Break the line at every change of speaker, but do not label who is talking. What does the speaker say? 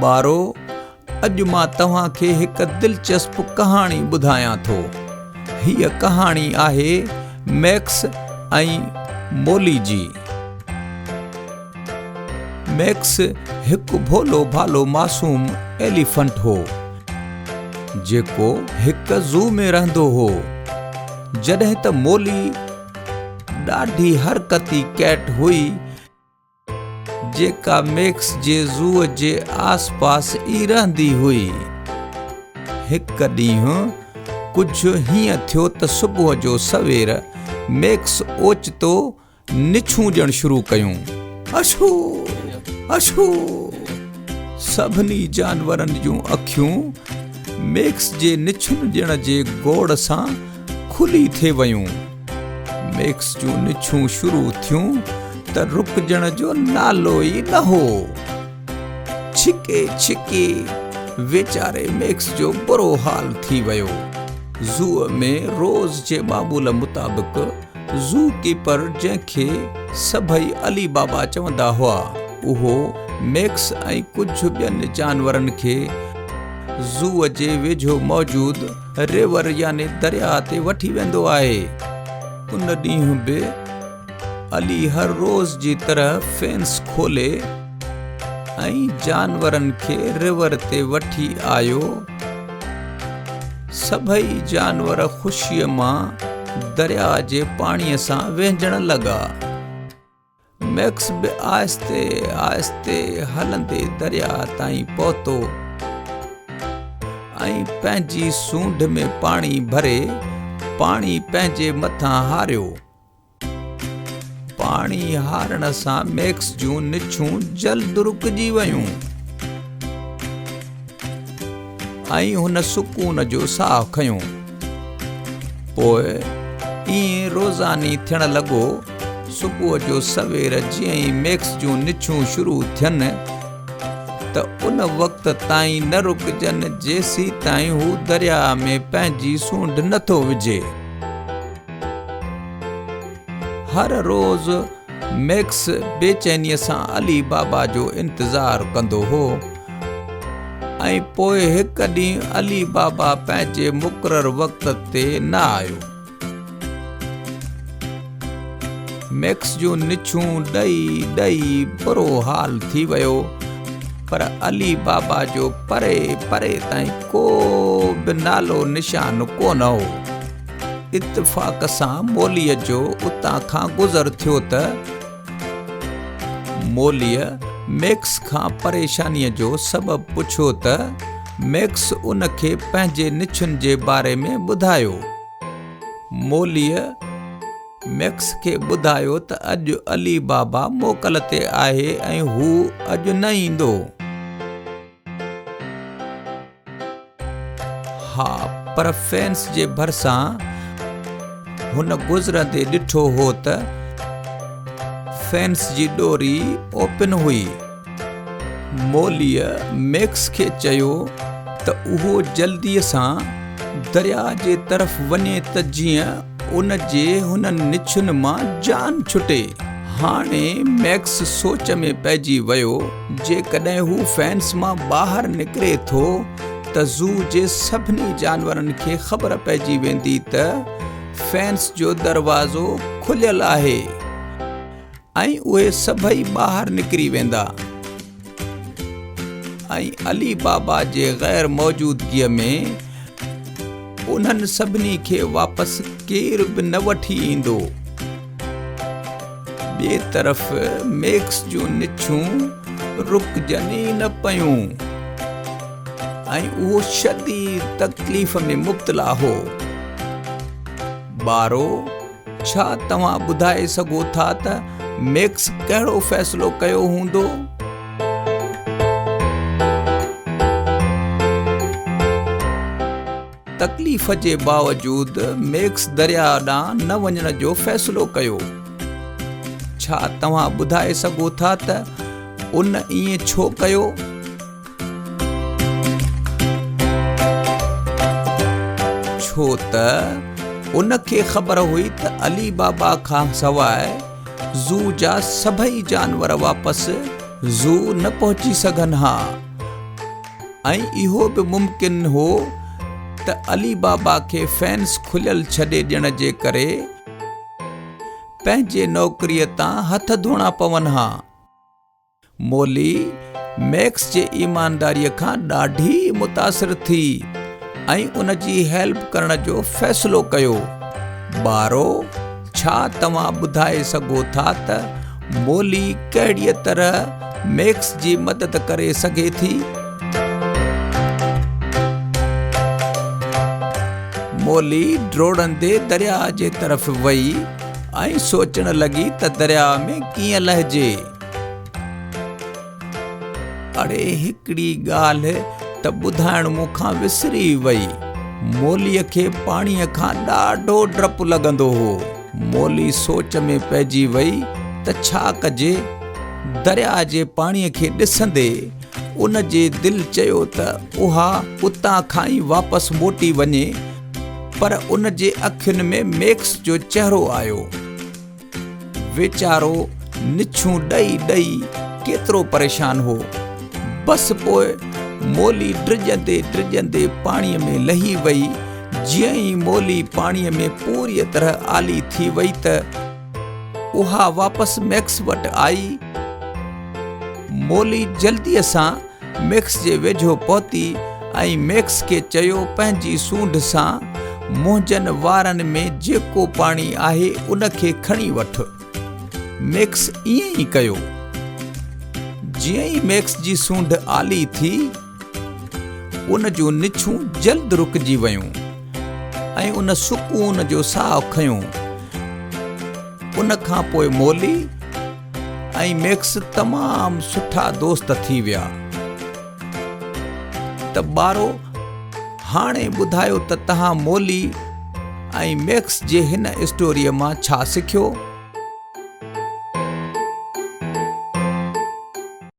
ॿारो, अॼु मां तव्हांखे हिकु दिलचस्प कहाणी ॿुधायां थो। हीअ कहाणी आहे मैक्स ऐं मोली जी। मैक्स हिकु भोलो भालो मासूम एलिफेंट हो जेको हिकु ज़ू में रहंदो हो। जॾहिं त मोली ॾाढी हरकती कैट हुई जेका मैक्स जे ज़ू जे आसपास ई रहंदी हुई। हिकु ॾींहुं कुझु हीअं थियो त सुबुह जो सवेर मैक्स ओचितो निछूं ॾियणु शुरू कयूं। अशू अशू, सभिनी जानवरनि जूं अखियूं मैक्स जे निछुनि ॾियण जे गोड़ सां खुली थी वयूं। मैक्स जूं निछूं शुरू थियूं त रुकजण जो नालो ई न हो। छिके छिके वेचारे मैक्स जो बुरो हाल थी वियो। ज़ू में रोज़ जे मामूल मुताबिक़ ज़ू कीपर जंहिंखे सभई अली बाबा चवंदा हुआ, उहो मैक्स ऐं कुझु ॿियनि जानवरनि खे ज़ू जे वेझो मौजूद रिवर यानी दरिया ते वठी वेंदो आहे। उन ॾींहुं बि अली हर रोज़ जी तरह फेंस खोले ऐं जानवरनि खे रिवर ते वठी आयो। सभई जानवर ख़ुशीअ मां दरिया जे पाणीअ सां विहंजण लॻा। मैक्स बि आहिस्ते आहिस्ते हलंदे दरिया ताईं पहुतो ऐं पंहिंजी सूंढ में पाणी भरे पाणी पंहिंजे मथां हारियो। पाणी हारण सां मैक्स जूं निछूं जल्द रुकिजी वयूं ऐं हुन सुकून जो साहु खंयो। पोइ ईअं रोज़ानी थियण लॻो। सुबुह जो सवेर जीअं ई मैक्स जूं निछूं शुरू थियनि त उन वक़्त ताईं न रुकजनि जेसीं ताईं हू दरिया में पंहिंजी सूंढ नथो विझे। हर रोज़ मैक्स बेचैनीअ सां अली बाबा जो इंतज़ारु कंदो हो ऐं पोइ हिकु ॾींहुं अली बाबा पंहिंजे मुक़ररु वक़्त ते न आयो। मैक्स जूं निछूं ॾई ॾई बुरो हाल थी वियो, पर अली बाबा जो परे परे ताईं को बि नालो निशान कोन हो। इत्तेफ़ाक़ सां मोलीअ जो उतां खां गुज़र थियो त मोलीअ मैक्स खां परेशानीअ जो सबबु पुछियो त मैक्स उन खे पंहिंजे निछुनि जे बारे में ॿुधायो। मोलीअ मैक्स खे ॿुधायो त अॼु अली बाबा मोकल ते आहे ऐं हू अॼु न ईंदो। हा, पर फेंस जे भरिसां हुन गुज़रंदे ॾिठो हो त फेंस जी डोरी ओपन हुई। मोलीअ मैक्स खे चयो त उहो जल्दीअ सां दरिया जे तरफ़ वञे त जीअं उन जे हुननि निछुनि मां जान छुटे। हाणे मैक्स सोच में पइजी वियो, जेकॾहिं हू फेंस मां ॿाहिरि निकिरे थो त ज़ू जे सभिनी जानवरनि खे ख़बर पइजी वेंदी त फेंस जो दरवाज़ो खुलियल आहे ऐं उहे सभई ॿाहिरि निकिरी वेंदा ऐं अली बाबा जे ग़ैर मौजूदगीअ में उन्हनि सभिनी खे वापसि केर बि न वठी ईंदो। ॿिए तरफ़ मैक्स जूं निछूं रुकजनि ई न पयूं ऐं उहो शदीद तकलीफ़ में मुब्तला हो। ॿारो, छा तव्हां ॿुधाए सघो था त मैक्स कहिड़ो फ़ैसिलो कयो हूंदो? तकलीफ़ जे बावजूदु मैक्स दरिया ॾांहुं न वञण जो फ़ैसिलो कयो। छा तव्हां ॿुधाए सघो था त उन ईअं छो कयो? छो त उन खे ख़बर हुई त अली बाबा खां सवाइ ज़ू जा सभई जानवर वापसि ज़ू न पहुची सघनि हा ऐं इहो बि मुमकिन हो त अली बाबा खे फैंस खुलियल छॾे ॾियण जे करे पंहिंजे नौकरीअ तां हथ धोइणा पवनि हा। मौली मैक्स जे ईमानदारीअ खां ॾाढी मुतासिर थी ऐं उन जी हेल्प करण जो फ़ैसिलो कयो। ॿारो, छा तव्हां ॿुधाए सघो था त मौली कहिड़ीअ तरह मैक्स जी मदद करे सघे थी? मौली डोड़ंदे दरिया जे तरफ़ वई ऐं सोचण लॻी त दरिया में कीअं लहिजे। अड़े, हिकिड़ी ॻाल्हि त ॿुधाइण मूंखां विसरी वई। मौलीअ खे पाणीअ खां ॾाढो डपु लॻंदो हो। मौली सोच में पइजी वई त छा कजे। दरिया जे पाणीअ खे ॾिसंदे उन जे दिलि चयो त उहा उतां खां ई वापसि मोटी वञे, पर उन जे अखियुनि में मैक्स जो चहिरो आयो। वीचारो निछूं ॾई ॾई केतिरो परेशान हो। बस पोइ मौली ड्रिजंदे ड्रिजंदे पाणीअ में लही वई। जीअं ई मौली पाणीअ में पूरी तरह आली थी वई त उहा वापसि मैक्स वटि आई। मौली जल्दीअ सां मैक्स जे वेझो पहुती ऐं मैक्स खे चयो पंहिंजी सूंढ सां मुंहिंजनि वारनि में जेको पाणी आहे उन खे खणी वठ। मैक्स ईअं ई कयो। जीअं ई मैक्स जी सूंढ आली थी, उन जूं निछूं जल्द रुकिजी वयूं ऐं उन सुकून जो साहु खयों। उन खां पोइ मौली ऐं मैक्स तमामु सुठा दोस्त थी विया। त ॿारो, हाणे ॿुधायो त तव्हां मौली ऐं मैक्स जे हिन स्टोरीअ मां छा सिखियो?